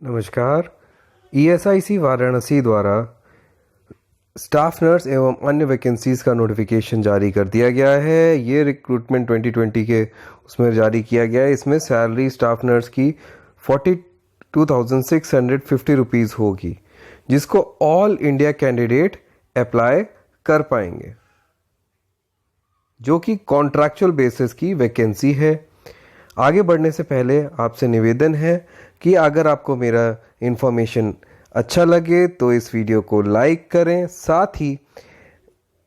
नमस्कार। ईएसआईसी वाराणसी द्वारा staff nurse एवं अन्य वैकेंसीज़ का नोटिफिकेशन जारी कर दिया गया है। ये रिक्रूटमेंट 2020 के उसमें जारी किया गया है। इसमें सैलरी स्टाफ नर्स की 42,650 रुपीज़ होगी, जिसको ऑल इंडिया कैंडिडेट अप्लाई कर पाएंगे, जो कि कॉन्ट्रैक्चुअल बेसिस की वैकेंसी है। आगे बढ़ने से पहले आपसे निवेदन है कि अगर आपको मेरा इन्फॉर्मेशन अच्छा लगे तो इस वीडियो को लाइक करें, साथ ही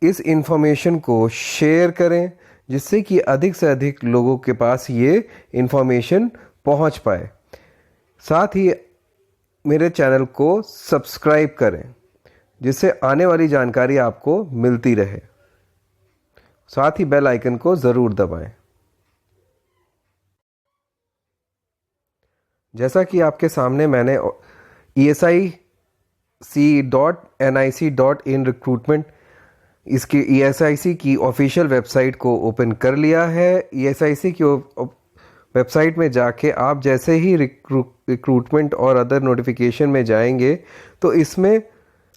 इस इन्फॉर्मेशन को शेयर करें, जिससे कि अधिक से अधिक लोगों के पास ये इन्फॉर्मेशन पहुंच पाए। साथ ही मेरे चैनल को सब्सक्राइब करें, जिससे आने वाली जानकारी आपको मिलती रहे। साथ ही बेल आइकन को ज़रूर दबाएं। जैसा कि आपके सामने मैंने ESIC.nic.in रिक्रूटमेंट इसकी ESIC की ऑफिशियल वेबसाइट को ओपन कर लिया है। ESIC की वेबसाइट में जाके आप जैसे ही रिक्रूटमेंट और अदर नोटिफिकेशन में जाएंगे तो इसमें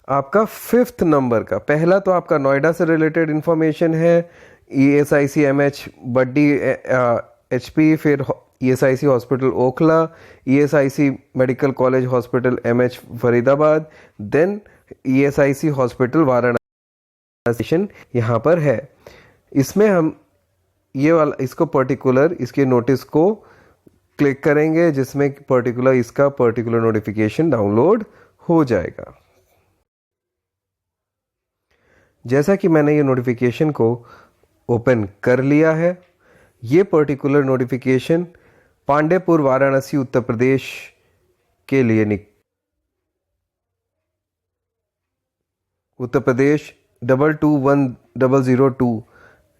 आपका 5th नंबर का पहला तो आपका नोएडा से रिलेटेड इंफॉर्मेशन है, ESIC MH बड्डी HP, फिर ESIC hospital Okhla, ESIC medical college hospital MH Faridabad, then ESIC hospital Varanasi यहाँ पर है। इसमें हम ये वाला इसको पर्टिकुलर इसके नोटिस को क्लिक करेंगे, जिसमें पर्टिकुलर इसका पर्टिकुलर नोटिफिकेशन डाउनलोड हो जाएगा। जैसा कि मैंने ये नोटिफिकेशन को ओपन कर लिया है, ये पर्टिकुलर नोटिफिकेशन पांडेपुर वाराणसी उत्तर प्रदेश के लिए उत्तर प्रदेश 221002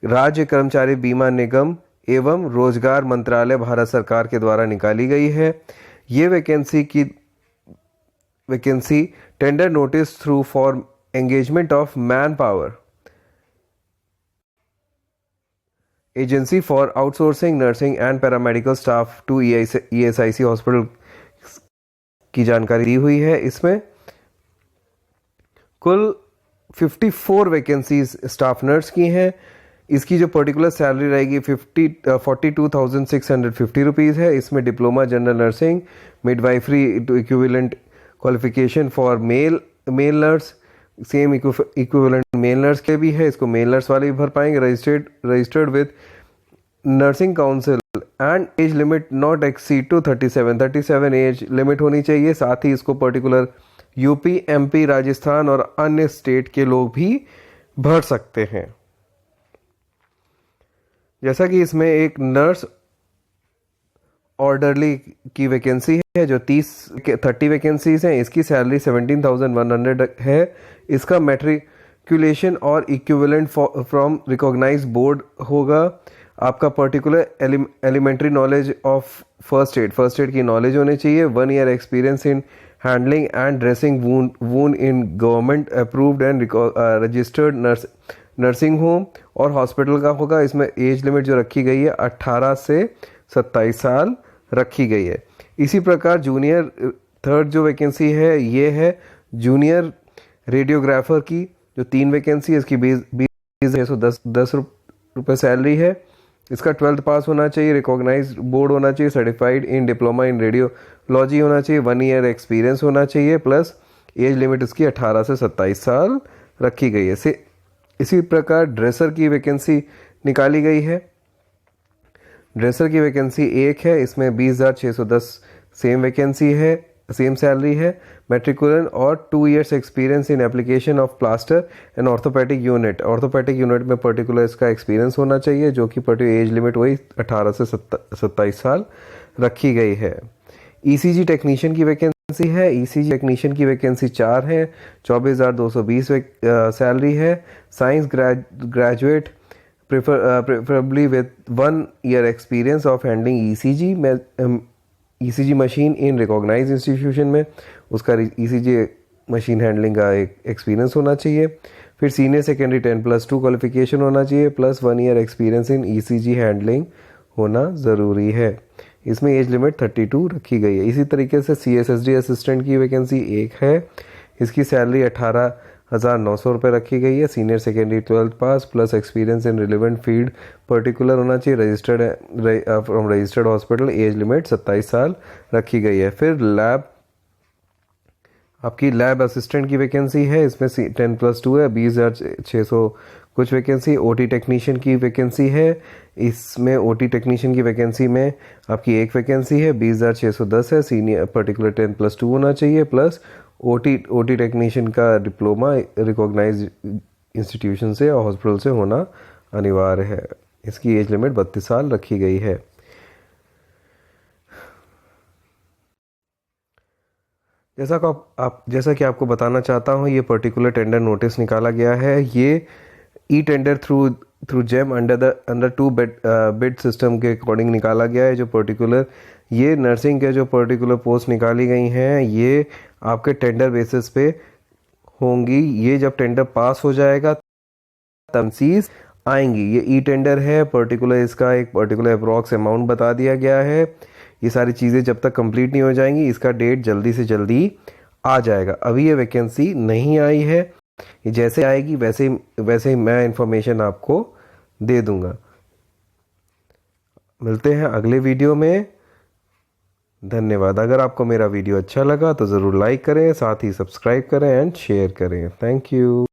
राज्य कर्मचारी बीमा निगम एवं रोजगार मंत्रालय भारत सरकार के द्वारा निकाली गई है। ये vacancy tender notice through for engagement of man power agency for outsourcing nursing and paramedical staff to ESIC hospital की जानकारी दी हुई है। इसमें कुल 54 वैकेंसीज स्टाफ नर्स की हैं। इसकी जो पर्टिकुलर सैलरी रहेगी 42,650 रुपीज़ है। इसमें diploma general nursing, midwifery equivalent qualification for male nurse, same equivalent male nurse के भी है। इसको मेल नर्स वाले भी भर पाएंगे। Registered with nursing council and age limit not exceed to 37 age limit होनी चाहिए। साथ ही इसको पर्टिकुलर यूपी, MP, राजस्थान और अन्य स्टेट के लोग भी भर सकते हैं। जैसा कि इसमें एक नर्स ऑर्डरली की वैकेंसी है, जो 30 वैकेंसीज हैं। इसकी सैलरी 17,100 है। इसका मैट्रिकुलेशन और इक्विवेलेंट फ्रॉम रिकॉग्नाइज्ड बोर्ड होगा। आपका particular elementary knowledge of first aid की नॉलेज होनी चाहिए। 1 year experience in handling and dressing wound in government approved and registered nursing home और हॉस्पिटल का होगा। इसमें एज लिमिट जो रखी गई है 18 से 27 साल रखी गई है। इसी प्रकार जूनियर थर्ड जो वैकेंसी है, ये है जूनियर रेडियोग्राफर की, जो 3 वैकेंसी है। इसकी 20,610 रुपये सैलरी है। इसका 12th पास होना चाहिए, रिकॉग्नाइज्ड बोर्ड होना चाहिए, certified in diploma in radiology होना चाहिए, 1 ईयर एक्सपीरियंस होना चाहिए, प्लस एज लिमिट इसकी 18 से 27 साल रखी गई है। इसी प्रकार ड्रेसर की वैकेंसी निकाली गई है। ड्रेसर की वैकेंसी 1 है। इसमें 20,610 सेम वैकेंसी है, सेम सैलरी है। मैट्रिकुलर और 2 years experience in application of plaster and orthopaedic unit में पर्टिकुलर इसका एक्सपीरियंस होना चाहिए, जो कि पर्टिकुलर एज लिमिट वही 18 से 27 साल रखी गई है। ECG टेक्नीशियन की वैकेंसी है। ECG टेक्नीशियन की वैकेंसी 4 है। 24,220 सैलरी है। Science graduate preferably with 1 year experience of handling ECG machine in recognise institution में उसका ECG मशीन हैंडलिंग का एक एक्सपीरियंस होना चाहिए। फिर सीनियर सेकेंडरी 10+2 क्वालिफिकेशन होना चाहिए, प्लस 1 ईयर एक्सपीरियंस इन ECG हैंडलिंग होना ज़रूरी है। इसमें एज लिमिट 32 रखी गई है। इसी तरीके से CSSD असिस्टेंट की वैकेंसी एक है, इसकी सैलरी 18,900 रुपये रखी गई है। Senior secondary 12th pass plus experience in relevant field particular होना चाहिए, registered from registered hospital. Age limit 27 साल रखी गई है। फिर आपकी लैब असिस्टेंट की वैकेंसी है, इसमें 10+2 है, 20,600 कुछ वैकेंसी। OT टेक्नीशियन की वैकेंसी है, इसमें OT टेक्नीशियन की वैकेंसी में आपकी एक वैकेंसी है, 20,610 है। सीनियर पर्टिकुलर 10+2 होना चाहिए, प्लस OT टेक्नीशियन का डिप्लोमा रिकॉग्नाइज इंस्टीट्यूशन से और हॉस्पिटल से होना अनिवार्य है। इसकी एज लिमिट 32 साल रखी गई है। जैसा कि आपको बताना चाहता हूँ, ये पर्टिकुलर टेंडर नोटिस निकाला गया है। ये e tender through GeM under 2 bid system के अकॉर्डिंग निकाला गया है। जो पर्टिकुलर ये नर्सिंग के जो पर्टिकुलर पोस्ट निकाली गई हैं, ये आपके टेंडर बेसिस पे होंगी। ये जब टेंडर पास हो जाएगा तमसीज आएंगी। ये ई टेंडर है, पर्टिकुलर इसका एक पर्टिकुलर अप्रॉक्स अमाउंट बता दिया गया है। ये सारी चीज़ें जब तक कंप्लीट नहीं हो जाएंगी, इसका डेट जल्दी से जल्दी आ जाएगा। अभी ये वैकेंसी नहीं आई है, ये जैसे आएगी वैसे ही मैं इंफॉर्मेशन आपको दे दूंगा। मिलते हैं अगले वीडियो में। धन्यवाद। अगर आपको मेरा वीडियो अच्छा लगा तो ज़रूर लाइक करें, साथ ही सब्सक्राइब करें एंड शेयर करें। Thank you.